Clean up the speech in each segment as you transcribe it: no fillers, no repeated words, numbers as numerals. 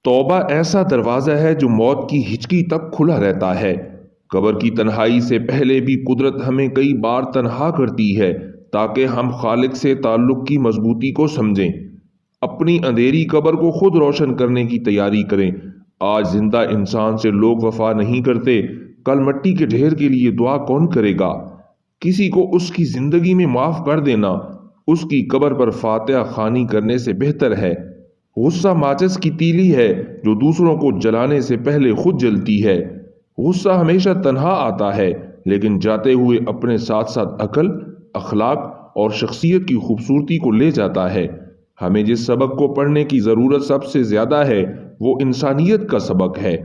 توبہ ایسا دروازہ ہے جو موت کی ہچکی تک کھلا رہتا ہے۔ قبر کی تنہائی سے پہلے بھی قدرت ہمیں کئی بار تنہا کرتی ہے تاکہ ہم خالق سے تعلق کی مضبوطی کو سمجھیں، اپنی اندھیری قبر کو خود روشن کرنے کی تیاری کریں۔ آج زندہ انسان سے لوگ وفا نہیں کرتے، کل مٹی کے ڈھیر کے لیے دعا کون کرے گا؟ کسی کو اس کی زندگی میں معاف کر دینا اس کی قبر پر فاتحہ خوانی کرنے سے بہتر ہے۔ غصہ ماچس کی تیلی ہے جو دوسروں کو جلانے سے پہلے خود جلتی ہے۔ غصہ ہمیشہ تنہا آتا ہے لیکن جاتے ہوئے اپنے ساتھ ساتھ عقل، اخلاق اور شخصیت کی خوبصورتی کو لے جاتا ہے۔ ہمیں جس سبق کو پڑھنے کی ضرورت سب سے زیادہ ہے وہ انسانیت کا سبق ہے۔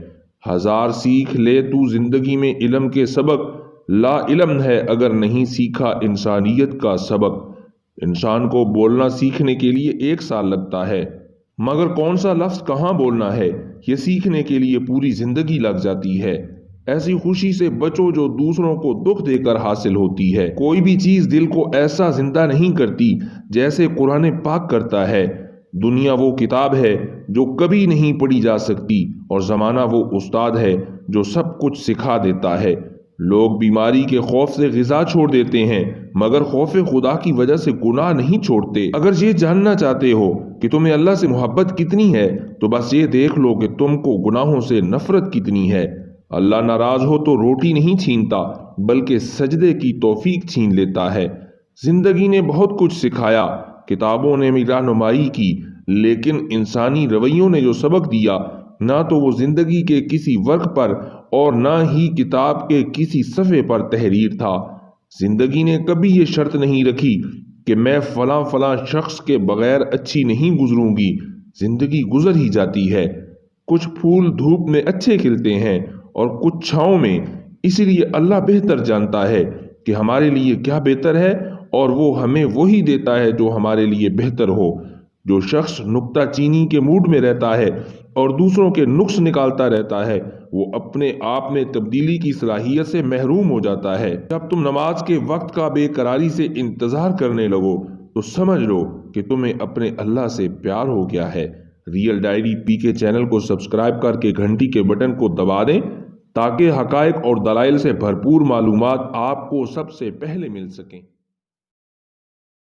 ہزار سیکھ لے تو زندگی میں علم کے سبق، لا علم ہے اگر نہیں سیکھا انسانیت کا سبق۔ انسان کو بولنا سیکھنے کے لیے 1 سال لگتا ہے، مگر کون سا لفظ کہاں بولنا ہے یہ سیکھنے کے لیے پوری زندگی لگ جاتی ہے۔ ایسی خوشی سے بچو جو دوسروں کو دکھ دے کر حاصل ہوتی ہے۔ کوئی بھی چیز دل کو ایسا زندہ نہیں کرتی جیسے قرآن پاک کرتا ہے۔ دنیا وہ کتاب ہے جو کبھی نہیں پڑھی جا سکتی اور زمانہ وہ استاد ہے جو سب کچھ سکھا دیتا ہے۔ لوگ بیماری کے خوف سے غذا چھوڑ دیتے ہیں مگر خوف خدا کی وجہ سے گناہ نہیں چھوڑتے۔ اگر یہ جاننا چاہتے ہو کہ تمہیں اللہ سے محبت کتنی ہے تو بس یہ دیکھ لو کہ تم کو گناہوں سے نفرت کتنی ہے۔ اللہ ناراض ہو تو روٹی نہیں چھینتا بلکہ سجدے کی توفیق چھین لیتا ہے۔ زندگی نے بہت کچھ سکھایا، کتابوں نے بھی رہنمائی کی، لیکن انسانی رویوں نے جو سبق دیا نہ تو وہ زندگی کے کسی ورق پر اور نہ ہی کتاب کے کسی صفحے پر تحریر تھا۔ زندگی نے کبھی یہ شرط نہیں رکھی کہ میں فلاں شخص کے بغیر اچھی نہیں گزروں گی۔ زندگی گزر ہی جاتی ہے۔ کچھ پھول دھوپ میں اچھے کھلتے ہیں اور کچھ چھاؤں میں، اسی لیے اللہ بہتر جانتا ہے کہ ہمارے لیے کیا بہتر ہے اور وہ ہمیں وہی دیتا ہے جو ہمارے لیے بہتر ہو۔ جو شخص نکتہ چینی کے موڈ میں رہتا ہے اور دوسروں کے نقص نکالتا رہتا ہے وہ اپنے آپ میں تبدیلی کی صلاحیت سے محروم ہو جاتا ہے۔ جب تم نماز کے وقت کا بے قراری سے انتظار کرنے لگو تو سمجھ لو کہ تمہیں اپنے اللہ سے پیار ہو گیا ہے۔ ریئل ڈائری پی کے چینل کو سبسکرائب کر کے گھنٹی کے بٹن کو دبا دیں تاکہ حقائق اور دلائل سے بھرپور معلومات آپ کو سب سے پہلے مل سکیں۔